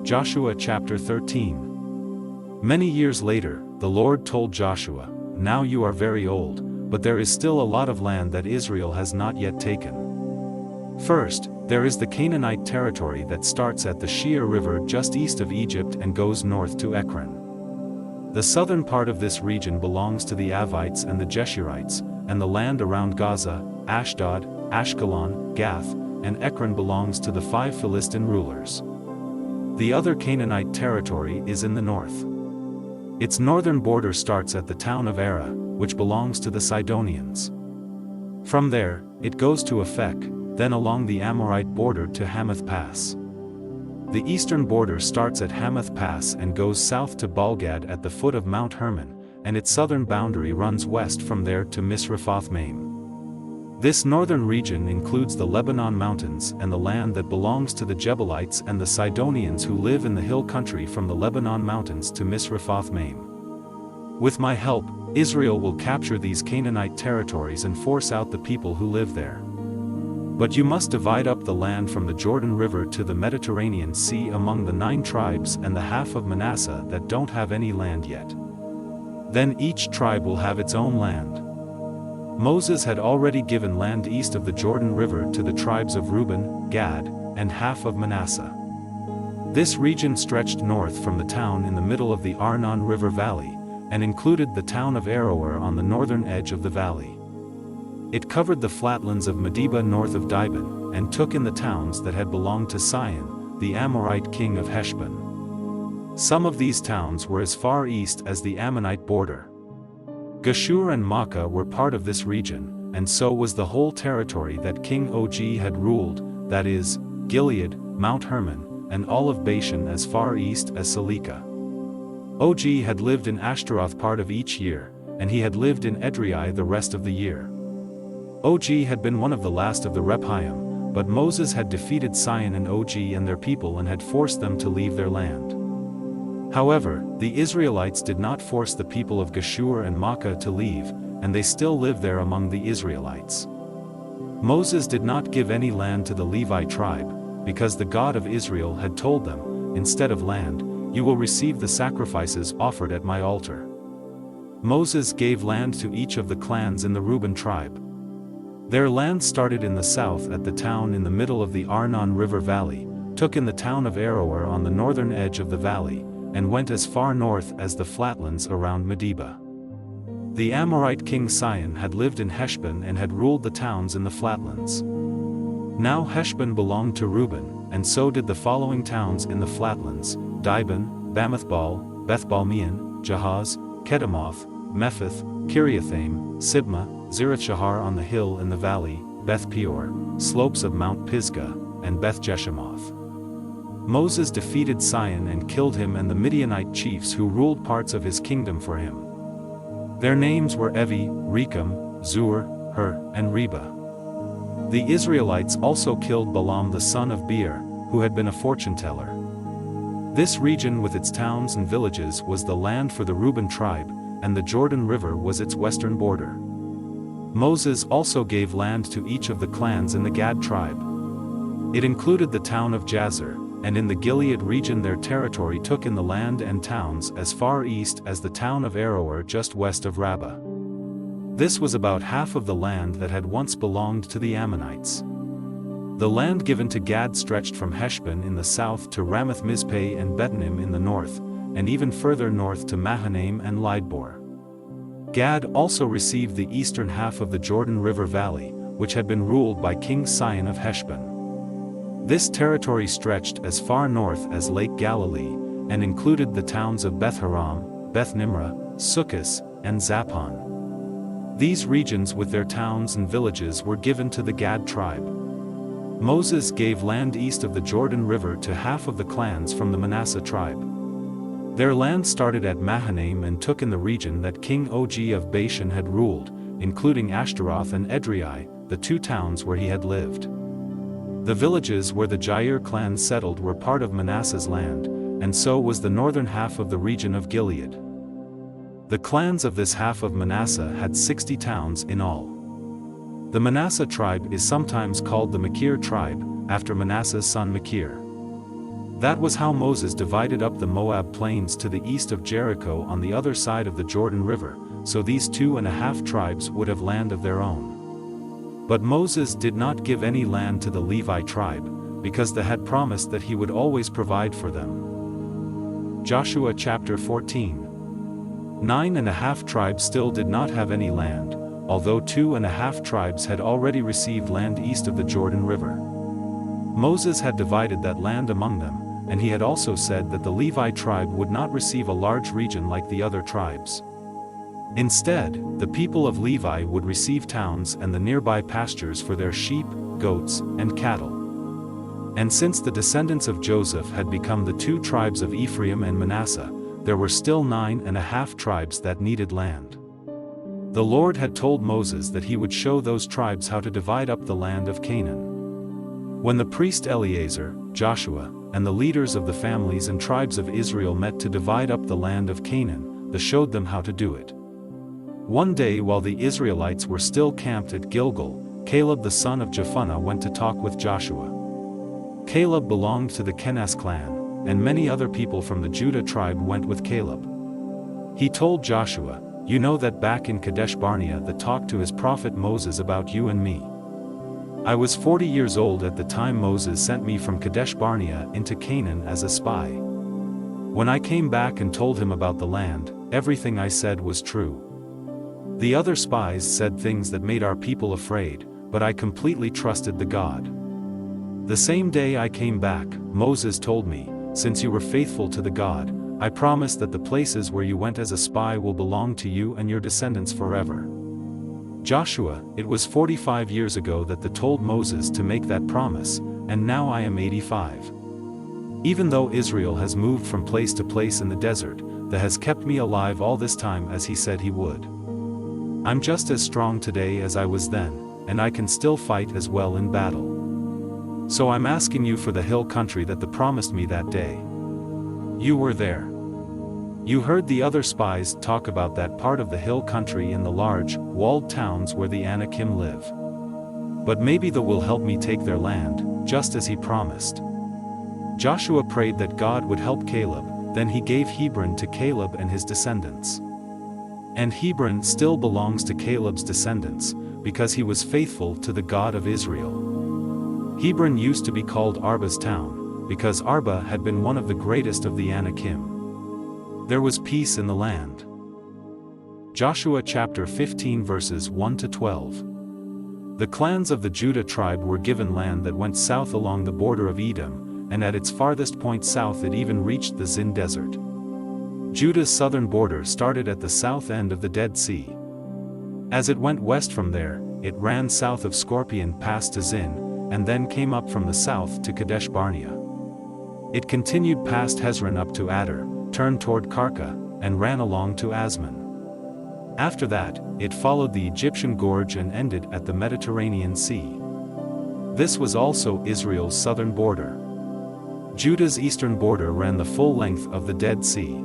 Joshua chapter 13. Many years later, the Lord told Joshua, "Now you are very old, but there is still a lot of land that Israel has not yet taken. First, there is the Canaanite territory that starts at the Shir River just east of Egypt and goes north to Ekron. The southern part of this region belongs to the Avites and the Geshurites, and the land around Gaza, Ashdod, Ashkelon, Gath, and Ekron belongs to the 5 Philistine rulers. The other Canaanite territory is in the north. Its northern border starts at the town of Ara, which belongs to the Sidonians. From there, it goes to Aphek, then along the Amorite border to Hamath Pass. The eastern border starts at Hamath Pass and goes south to Balgad at the foot of Mount Hermon, and its southern boundary runs west from there to Misrephoth-Maim. This northern region includes the Lebanon mountains and the land that belongs to the Jebusites and the Sidonians who live in the hill country from the Lebanon mountains to Misrephoth-Maim. With my help, Israel will capture these Canaanite territories and force out the people who live there. But you must divide up the land from the Jordan River to the Mediterranean Sea among the 9 tribes and the half of Manasseh that don't have any land yet. Then each tribe will have its own land." Moses had already given land east of the Jordan River to the tribes of Reuben, Gad, and half of Manasseh. This region stretched north from the town in the middle of the Arnon River Valley, and included the town of Aroer on the northern edge of the valley. It covered the flatlands of Medeba north of Deepen, and took in the towns that had belonged to Sihon, the Amorite king of Heshbon. Some of these towns were as far east as the Ammonite border. Geshur and Makkah were part of this region, and so was the whole territory that King Og had ruled, that is, Gilead, Mount Hermon, and all of Bashan as far east as Salekah. Og had lived in Ashtaroth part of each year, and he had lived in Edrei the rest of the year. Og had been one of the last of the Rephaim, but Moses had defeated Sihon and Og and their people and had forced them to leave their land. However, the Israelites did not force the people of Geshur and Makkah to leave, and they still live there among the Israelites. Moses did not give any land to the Levi tribe, because the God of Israel had told them, "Instead of land, you will receive the sacrifices offered at my altar." Moses gave land to each of the clans in the Reuben tribe. Their land started in the south at the town in the middle of the Arnon River Valley, took in the town of Aroer on the northern edge of the valley, and went as far north as the flatlands around Medeba. The Amorite king Sihon had lived in Heshbon and had ruled the towns in the flatlands. Now Heshbon belonged to Reuben, and so did the following towns in the flatlands: Dibon, Bamathbal, Bethbalmeon, Jahaz, Kedemoth, Mephith, Kiriathaim, Sibmah, Zerath-Shahar on the hill in the valley, Beth Peor, slopes of Mount Pisgah, and Beth Jeshemoth. Moses defeated Sihon and killed him and the Midianite chiefs who ruled parts of his kingdom for him. Their names were Evi, Rekam, Zur, Hur, and Reba. The Israelites also killed Balaam the son of Beor, who had been a fortune-teller. This region with its towns and villages was the land for the Reuben tribe, and the Jordan River was its western border. Moses also gave land to each of the clans in the Gad tribe. It included the town of Jazer, and in the Gilead region their territory took in the land and towns as far east as the town of Aroer just west of Rabbah. This was about half of the land that had once belonged to the Ammonites. The land given to Gad stretched from Heshbon in the south to Ramath-Mizpeh and Betanim in the north, and even further north to Mahanaim and Lidbor. Gad also received the eastern half of the Jordan River Valley, which had been ruled by King Sihon of Heshbon. This territory stretched as far north as Lake Galilee, and included the towns of Beth-Haram, Beth-Nimrah, Sukkos, and Zaphon. These regions with their towns and villages were given to the Gad tribe. Moses gave land east of the Jordan River to half of the clans from the Manasseh tribe. Their land started at Mahanaim and took in the region that King Og of Bashan had ruled, including Ashtaroth and Edrei, the 2 towns where he had lived. The villages where the Jair clan settled were part of Manasseh's land, and so was the northern half of the region of Gilead. The clans of this half of Manasseh had 60 towns in all. The Manasseh tribe is sometimes called the Machir tribe, after Manasseh's son Machir. That was how Moses divided up the Moab plains to the east of Jericho on the other side of the Jordan River, so these 2.5 tribes would have land of their own. But Moses did not give any land to the Levi tribe, because they had promised that he would always provide for them. Joshua chapter 14. 9.5 tribes still did not have any land, although 2.5 tribes had already received land east of the Jordan River. Moses had divided that land among them, and he had also said that the Levi tribe would not receive a large region like the other tribes. Instead, the people of Levi would receive towns and the nearby pastures for their sheep, goats, and cattle. And since the descendants of Joseph had become the 2 tribes of Ephraim and Manasseh, there were still 9.5 tribes that needed land. The Lord had told Moses that he would show those tribes how to divide up the land of Canaan. When the priest Eleazar, Joshua, and the leaders of the families and tribes of Israel met to divide up the land of Canaan, they showed them how to do it. One day while the Israelites were still camped at Gilgal, Caleb the son of Jephunneh went to talk with Joshua. Caleb belonged to the Kenaz clan, and many other people from the Judah tribe went with Caleb. He told Joshua, "You know that back in Kadesh Barnea that talked to his prophet Moses about you and me. I was 40 years old at the time Moses sent me from Kadesh Barnea into Canaan as a spy. When I came back and told him about the land, everything I said was true. The other spies said things that made our people afraid, but I completely trusted the God. The same day I came back, Moses told me, 'Since you were faithful to the God, I promise that the places where you went as a spy will belong to you and your descendants forever.'" Joshua, it was 45 years ago that they told Moses to make that promise, and now I am 85. Even though Israel has moved from place to place in the desert, that has kept me alive all this time as he said he would. I'm just as strong today as I was then, and I can still fight as well in battle. So I'm asking you for the hill country that they promised me that day. You were there. You heard the other spies talk about that part of the hill country in the large, walled towns where the Anakim live. But maybe they will help me take their land, just as he promised. Joshua prayed that God would help Caleb, then he gave Hebron to Caleb and his descendants. And Hebron still belongs to Caleb's descendants, because he was faithful to the God of Israel. Hebron used to be called Arba's town, because Arba had been one of the greatest of the Anakim. There was peace in the land. Joshua chapter 15 verses 1 to 12. The clans of the Judah tribe were given land that went south along the border of Edom, and at its farthest point south it even reached the Zin desert. Judah's southern border started at the south end of the Dead Sea. As it went west from there, it ran south of Scorpion past to Zin, and then came up from the south to Kadesh Barnea. It continued past Hezron up to Adar, turned toward Karka, and ran along to Asman. After that, it followed the Egyptian gorge and ended at the Mediterranean Sea. This was also Israel's southern border. Judah's eastern border ran the full length of the Dead Sea.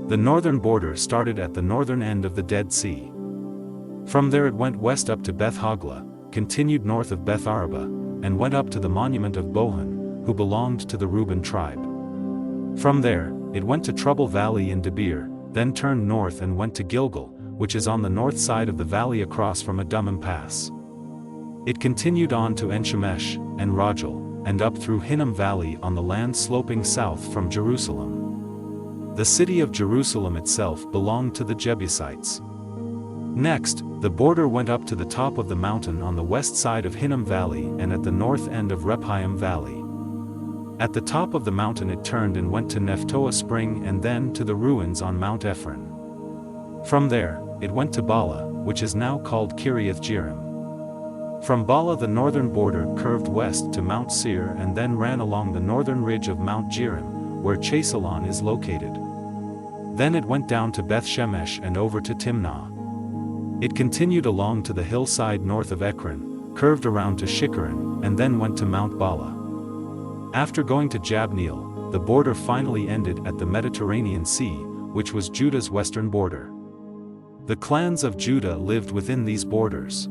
The northern border started at the northern end of the Dead Sea. From there it went west up to Beth Hogla, continued north of Beth Araba, and went up to the monument of Bohan, who belonged to the Reuben tribe. From there, it went to Trouble Valley in Debir, then turned north and went to Gilgal, which is on the north side of the valley across from Adumim Pass. It continued on to En-Shemesh, and Rajal, and up through Hinnom Valley on the land sloping south from Jerusalem. The city of Jerusalem itself belonged to the Jebusites. Next, the border went up to the top of the mountain on the west side of Hinnom Valley and at the north end of Rephaim Valley. At the top of the mountain it turned and went to Nephtoah Spring and then to the ruins on Mount Ephron. From there, it went to Bala, which is now called Kiriath Jearim. From Bala the northern border curved west to Mount Seir and then ran along the northern ridge of Mount Jearim, where Chesalon is located. Then it went down to Beth Shemesh and over to Timnah. It continued along to the hillside north of Ekron, curved around to Shikkeron, and then went to Mount Bala. After going to Jabneel, the border finally ended at the Mediterranean Sea, which was Judah's western border. The clans of Judah lived within these borders.